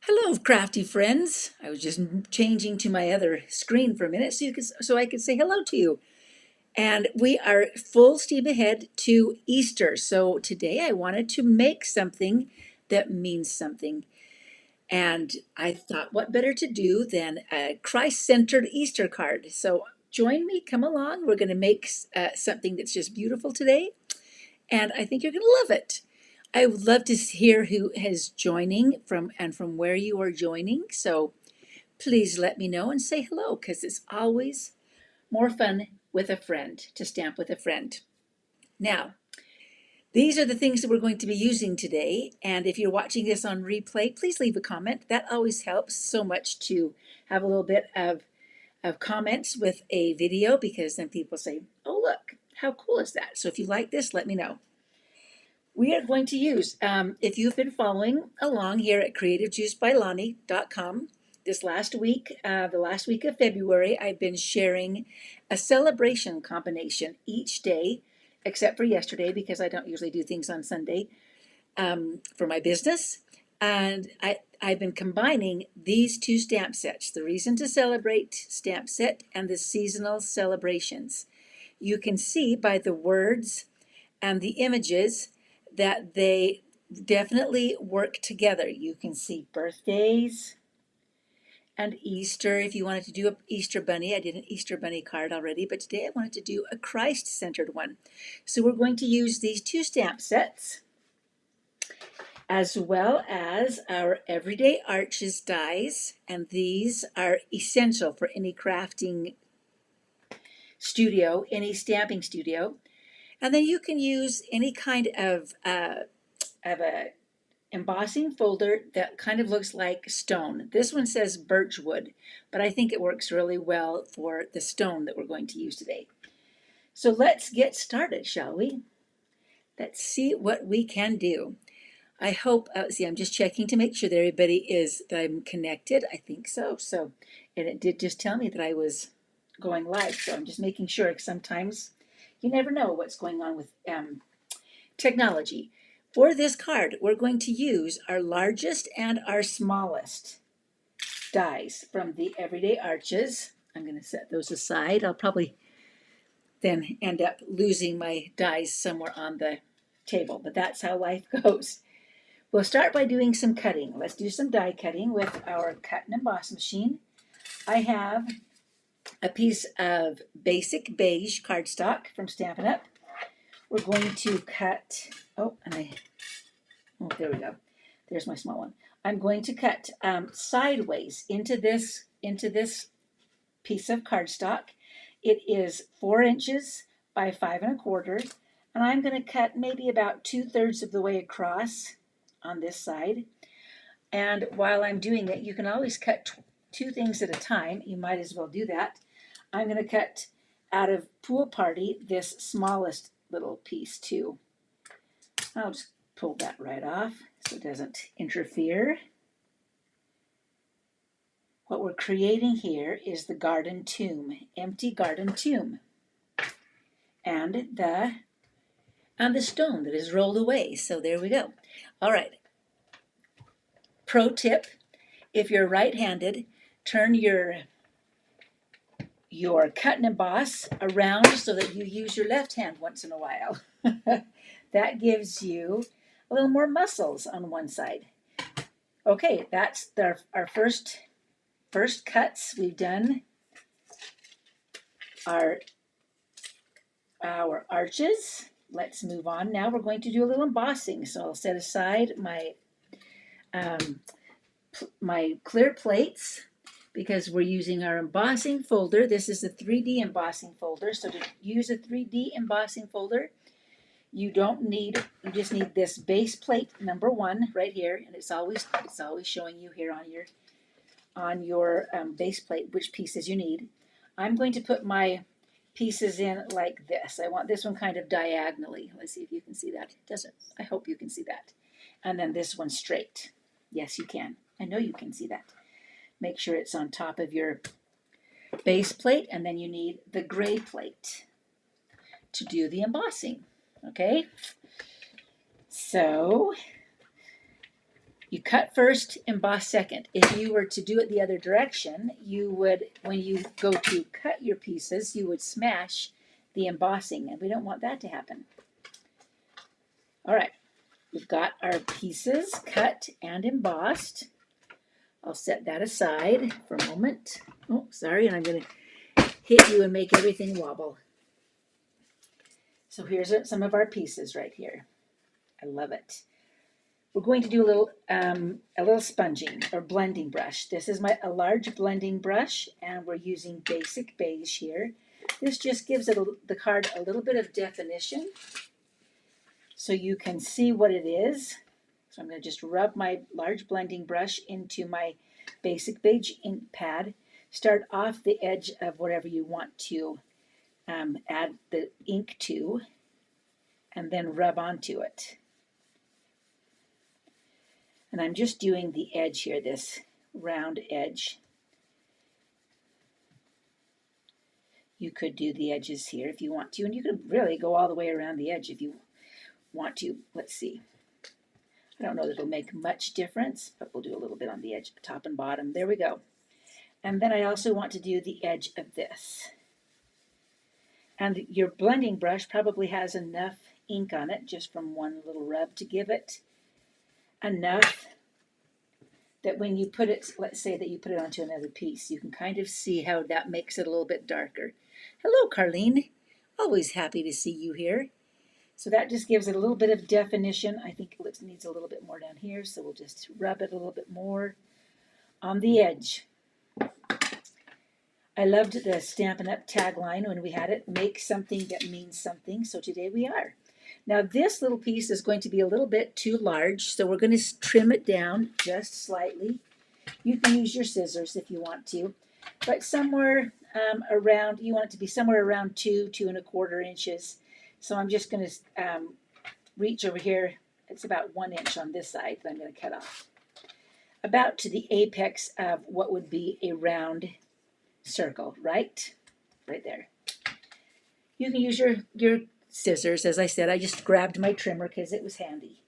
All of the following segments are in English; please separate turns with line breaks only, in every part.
Hello, crafty friends. I was just changing to my other screen for a minute so I could say hello to you. And we are full steam ahead to Easter. So today I wanted to make something that means something. And I thought, what better to do than a Christ-centered Easter card? So join me, come along. We're going to make something that's just beautiful today, and I think you're going to love it. I would love to hear who is joining from where you are joining. So please let me know and say hello, because it's always more fun with a friend, to stamp with a friend. Now, these are the things that we're going to be using today. And if you're watching this on replay, please leave a comment. That always helps so much to have a little bit of comments with a video, because then people say, oh, look, how cool is that? So if you like this, let me know. We are going to use, if you've been following along here at creativejuicebylani.com, this last week, the last week of February, I've been sharing a celebration combination each day, except for yesterday, because I don't usually do things on Sunday for my business. And I've been combining these two stamp sets, the Reason to Celebrate stamp set and the Seasonal Celebrations. You can see by the words and the images that they definitely work together. You can see birthdays and Easter. If you wanted to do an Easter bunny, I did an Easter bunny card already, but today I wanted to do a Christ-centered one. So we're going to use these two stamp sets, as well as our Everyday Arches dies, and these are essential for any crafting studio, any stamping studio. And then you can use any kind of a embossing folder that kind of looks like stone. This one says Birch Wood, but I think it works really well for the stone that we're going to use today. So let's get started, shall we? Let's see what we can do. I hope, I'm just checking to make sure that that I'm connected. I think so. And it did just tell me that I was going live. So I'm just making sure, because sometimes you never know what's going on with technology. For this card, we're going to use our largest and our smallest dies from the Everyday Arches. I'm going to set those aside. I'll probably then end up losing my dies somewhere on the table, but that's how life goes. We'll start by doing some cutting. Let's do some die cutting with our Cut Emboss Machine. I have a piece of basic beige cardstock from Stampin' Up. We're going to cut, there we go. There's my small one. I'm going to cut sideways into this piece of cardstock. It is 4 inches by 5 1/4, and I'm going to cut maybe about 2/3 of the way across on this side. And while I'm doing it, you can always cut two things at a time. You might as well do that. I'm going to cut out of Pool Party this smallest little piece too. I'll just pull that right off so it doesn't interfere. What we're creating here is the garden tomb, empty garden tomb, and the stone that is rolled away. So there we go. All right. Pro tip: if you're right-handed, turn your cut and emboss around so that you use your left hand once in a while. That gives you a little more muscles on one side. Okay, that's our first cuts. We've done our arches. Let's move on. Now we're going to do a little embossing. So I'll set aside my my clear plates, because we're using our embossing folder. This is a 3D embossing folder. So to use a 3D embossing folder, you just need this base plate number 1 right here, and it's always showing you here on your base plate which pieces you need. I'm going to put my pieces in like this. I want this one kind of diagonally. Let's see if you can see that. It doesn't. I hope you can see that. And then this one straight. Yes, you can. I know you can see that. Make sure it's on top of your base plate, and then you need the gray plate to do the embossing. Okay? So You cut first, emboss second. If you were to do it the other direction, you would, when you go to cut your pieces, you would smash the embossing, and we don't want that to happen. All right, we've got our pieces cut and embossed. I'll set that aside for a moment. Oh, sorry, and I'm going to hit you and make everything wobble. So here's some of our pieces right here. I love it. We're going to do a little sponging or blending brush. This is a large blending brush, and we're using basic beige here. This just gives the card a little bit of definition so you can see what it is. So I'm going to just rub my large blending brush into my basic beige ink pad. Start off the edge of whatever you want to add the ink to, and then rub onto it. And I'm just doing the edge here, this round edge. You could do the edges here if you want to, and you could really go all the way around the edge if you want to. Let's see. I don't know that it'll make much difference, but we'll do a little bit on the edge, top and bottom. There we go. And then I also want to do the edge of this. And your blending brush probably has enough ink on it, just from one little rub, to give it enough that when you put it, let's say that you put it onto another piece, you can kind of see how that makes it a little bit darker. Hello, Carlene. Always happy to see you here. So that just gives it a little bit of definition. I think it needs a little bit more down here, so we'll just rub it a little bit more on the edge. I loved the Stampin' Up! Tagline when we had it, make something that means something, so today we are. Now this little piece is going to be a little bit too large, so we're going to trim it down just slightly. You can use your scissors if you want to, but somewhere around, you want it to be somewhere around 2.25 inches. So I'm just going to reach over here. It's about 1 inch on this side that I'm going to cut off. About to the apex of what would be a round circle, right? Right there. You can use your scissors. As I said, I just grabbed my trimmer because it was handy.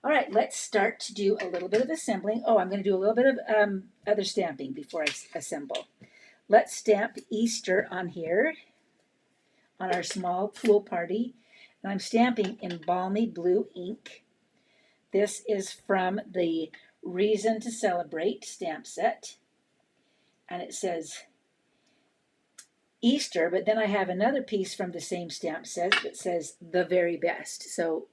All right, let's start to do a little bit of assembling. Oh, I'm going to do a little bit of other stamping before I assemble. Let's stamp Easter on here, on our small pool party. And I'm stamping in balmy blue ink. This is from the Reason to Celebrate stamp set. And it says Easter, but then I have another piece from the same stamp set that says the very best. So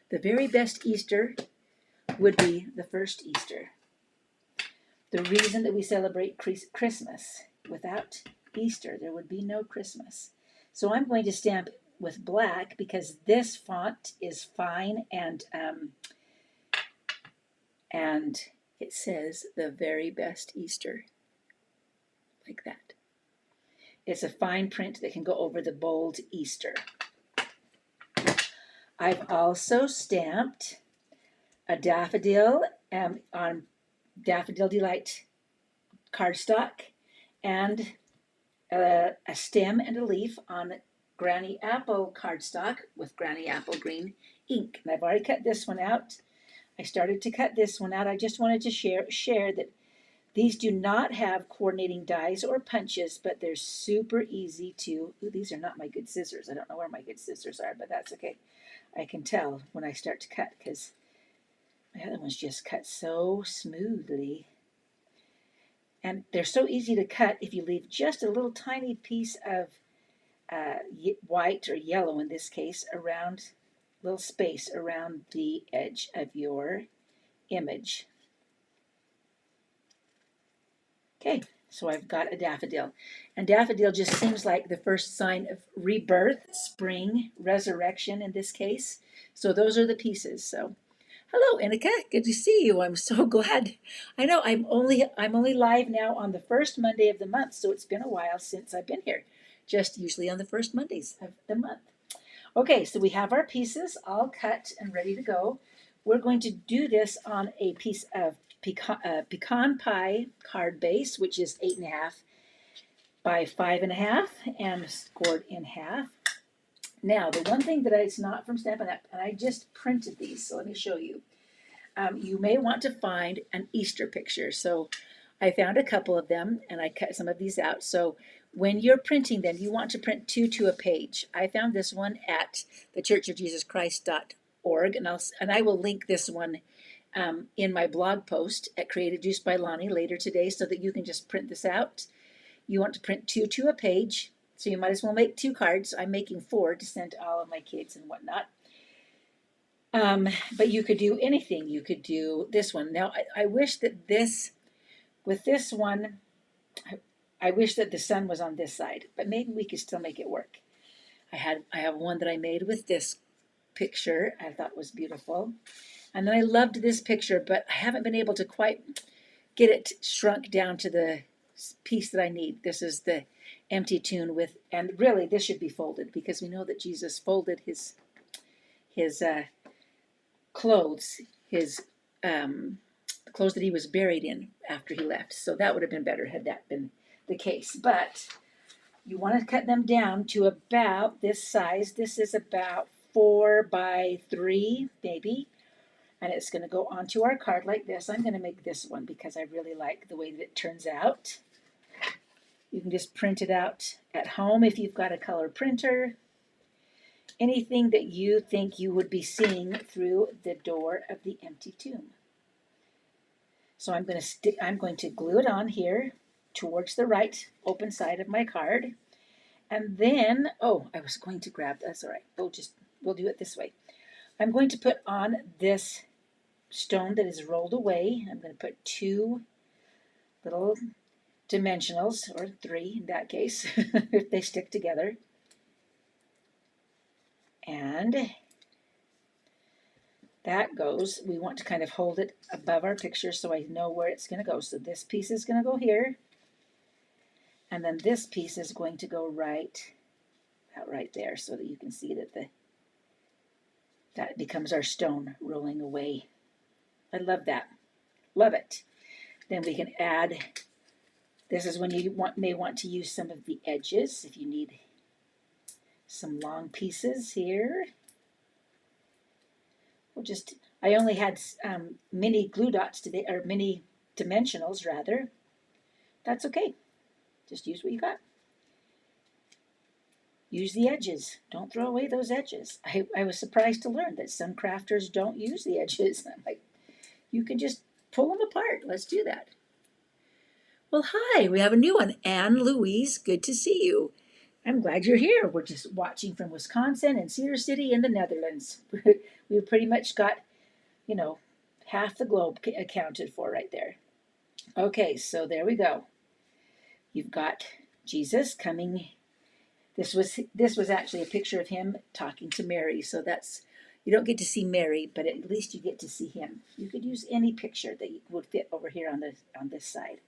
the very best Easter would be the first Easter. The reason that we celebrate Christmas. Without Easter, there would be no Christmas. So I'm going to stamp with black because this font is fine, and it says the very best Easter, like that. It's a fine print that can go over the bold Easter. I've also stamped a daffodil on Daffodil Delight cardstock, and a stem and a leaf on Granny Apple cardstock with Granny Apple green ink. And I've already cut this one out. I started to cut this one out. I just wanted to share that these do not have coordinating dies or punches, but they're super easy to. Ooh, these are not my good scissors. I don't know where my good scissors are, but that's okay. I can tell when I start to cut because my other ones just cut so smoothly. And they're so easy to cut if you leave just a little tiny piece of white or yellow in this case around, little space around the edge of your image. Okay, so I've got a daffodil. And daffodil just seems like the first sign of rebirth, spring, resurrection in this case. So those are the pieces. So hello, Inika. Good to see you. I'm so glad. I know I'm only live now on the first Monday of the month, so it's been a while since I've been here. Just usually on the first Mondays of the month. Okay, so we have our pieces all cut and ready to go. We're going to do this on a piece of pecan pie card base, which is 8.5 by 5.5 and scored in half. Now, the one thing that is not from Stampin' Up, and I just printed these, so let me show you. you may want to find an Easter picture. So I found a couple of them and I cut some of these out. So when you're printing them, you want to print 2 to a page. I found this one at thechurchofjesuschrist.org, and I will link this one in my blog post at Creative Juice by Lonnie later today so that you can just print this out. You want to print 2 to a page, so you might as well make 2 cards. I'm making 4 to send to all of my kids and whatnot. But you could do anything. You could do this one. Now, I wish that with this one, I wish that the sun was on this side, but maybe we could still make it work. I have one that I made with this picture I thought was beautiful. And then I loved this picture, but I haven't been able to quite get it shrunk down to the piece that I need. This is the empty tune with, and really this should be folded because we know that Jesus folded his clothes, his clothes that he was buried in after he left. So that would have been better had that been the case. But you want to cut them down to about this size. This is about 4 by 3, maybe. And it's going to go onto our card like this. I'm going to make this one because I really like the way that it turns out. You can just print it out at home if you've got a color printer. Anything that you think you would be seeing through the door of the empty tomb. So I'm going to glue it on here towards the right open side of my card. And then, oh, I was going to grab, that's all right. We'll do it this way. I'm going to put on this stone that is rolled away. I'm going to put 2 little dimensionals, or 3 in that case, if they stick together. And that goes, we want to kind of hold it above our picture so I know where it's going to go. So this piece is going to go here. And then this piece is going to go right there so that you can see that that becomes our stone rolling away. I love that. Love it. Then we can add, this is when you may want to use some of the edges if you need some long pieces here. I only had mini glue dots today, or mini dimensionals rather. That's okay. Just use what you got. Use the edges. Don't throw away those edges. I was surprised to learn that some crafters don't use the edges. I'm like, you can just pull them apart. Let's do that. Well, hi, we have a new one. Anne Louise, good to see you. I'm glad you're here. We're just watching from Wisconsin and Cedar City in the Netherlands. We've pretty much got, half the globe accounted for right there. Okay, so there we go. You've got Jesus coming. This was actually a picture of him talking to Mary. So you don't get to see Mary, but at least you get to see him. You could use any picture that would fit over here on this side.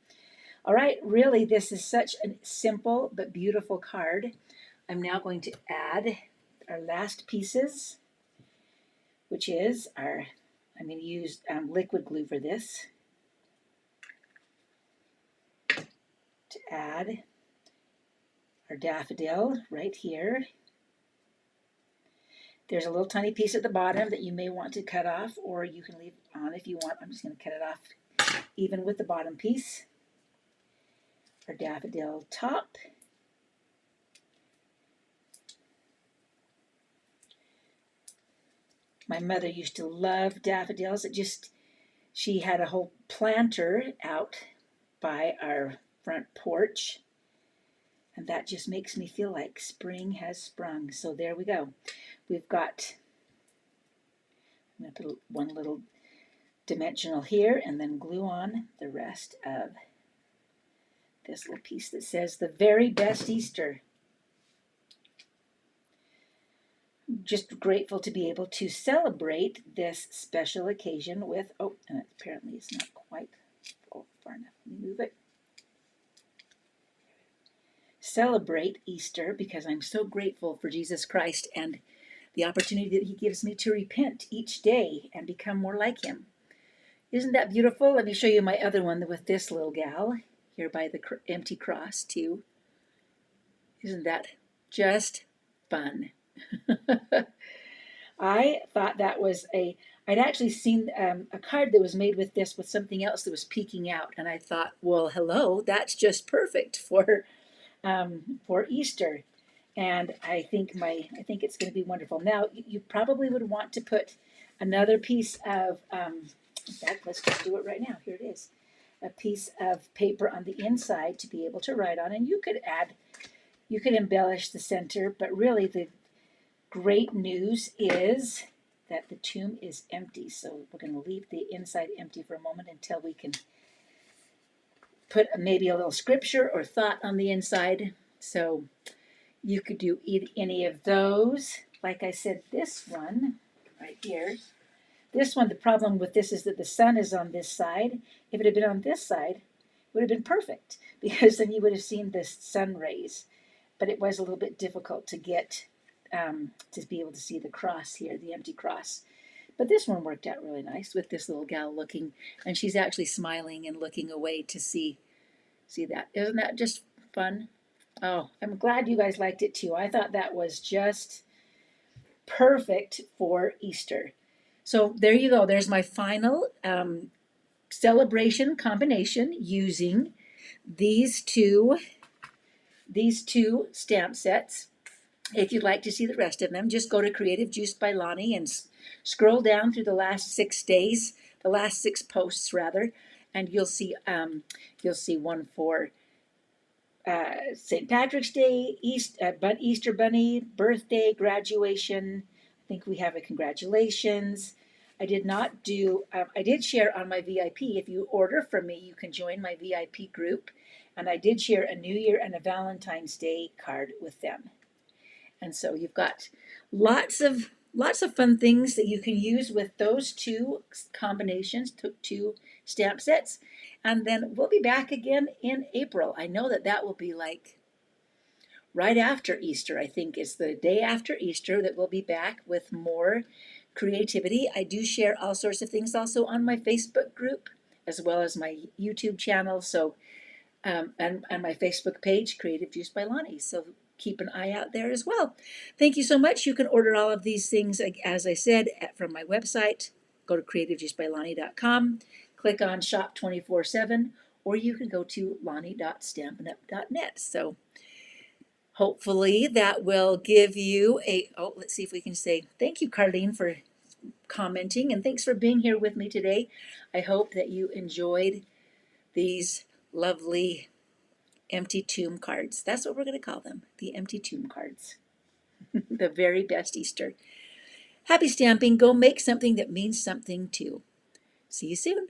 All right, really, this is such a simple but beautiful card. I'm now going to add our last pieces, which is I'm going to use liquid glue for this to add our daffodil right here. There's a little tiny piece at the bottom that you may want to cut off, or you can leave on if you want. I'm just going to cut it off even with the bottom piece. Our daffodil top. My mother used to love daffodils. She had a whole planter out by our front porch. And that just makes me feel like spring has sprung. So there we go. I'm going to put one little dimensional here and then glue on the rest of this little piece that says the very best Easter. Just grateful to be able to celebrate this special occasion with, and apparently it's not quite far enough. Let me move it. Celebrate Easter because I'm so grateful for Jesus Christ and the opportunity that he gives me to repent each day and become more like him. Isn't that beautiful? Let me show you my other one with this little gal here by the empty cross too. Isn't that just fun? I thought that was I I'd actually seen a card that was made with this with something else that was peeking out, and I thought, well, hello, that's just perfect for Easter. And I think it's going to be wonderful. Now, you probably would want to put another piece of, in fact, let's just do it right now. Here it is, a piece of paper on the inside to be able to write on, and you could embellish the center, but really the great news is that the tomb is empty. So we're going to leave the inside empty for a moment until we can put maybe a little scripture or thought on the inside. So you could do any of those. Like I said, this one right here, this one, the problem with this is that the sun is on this side. If it had been on this side, it would have been perfect because then you would have seen the sun rays. But it was a little bit difficult to get to be able to see the cross here, the empty cross. But this one worked out really nice with this little gal looking, and she's actually smiling and looking away to see that. Isn't that just fun? Oh, I'm glad you guys liked it too. I thought that was just perfect for Easter. So there you go. There's my final celebration combination using these two stamp sets. If you'd like to see the rest of them, just go to Creative Juice by Lonnie and scroll down through the last 6 days, the last 6 posts rather, and you'll see one for St. Patrick's Day, Easter Bunny, birthday, graduation. I think we have a congratulations. I did not do, I did share on my VIP. If you order from me, you can join my VIP group. And I did share a New Year and a Valentine's Day card with them. And so you've got lots of fun things that you can use with those two combinations, two stamp sets. And then we'll be back again in April. I know that will be like right after Easter. I think it's the day after Easter that we'll be back with more creativity. I do share all sorts of things also on my Facebook group as well as my YouTube channel. So and my Facebook page, Creative Juice by Lonnie. So keep an eye out there as well. Thank you so much. You can order all of these things, as I said, from my website. Go to creativejuicebylonnie.com, click on Shop 24/7, or you can go to lonnie.stampinup.net. So hopefully that will give you let's see if we can say, thank you, Carlene, for commenting, and thanks for being here with me today. I hope that you enjoyed these lovely empty tomb cards. That's what we're going to call them, the empty tomb cards. The very best Easter. Happy stamping. Go make something that means something too. See you soon.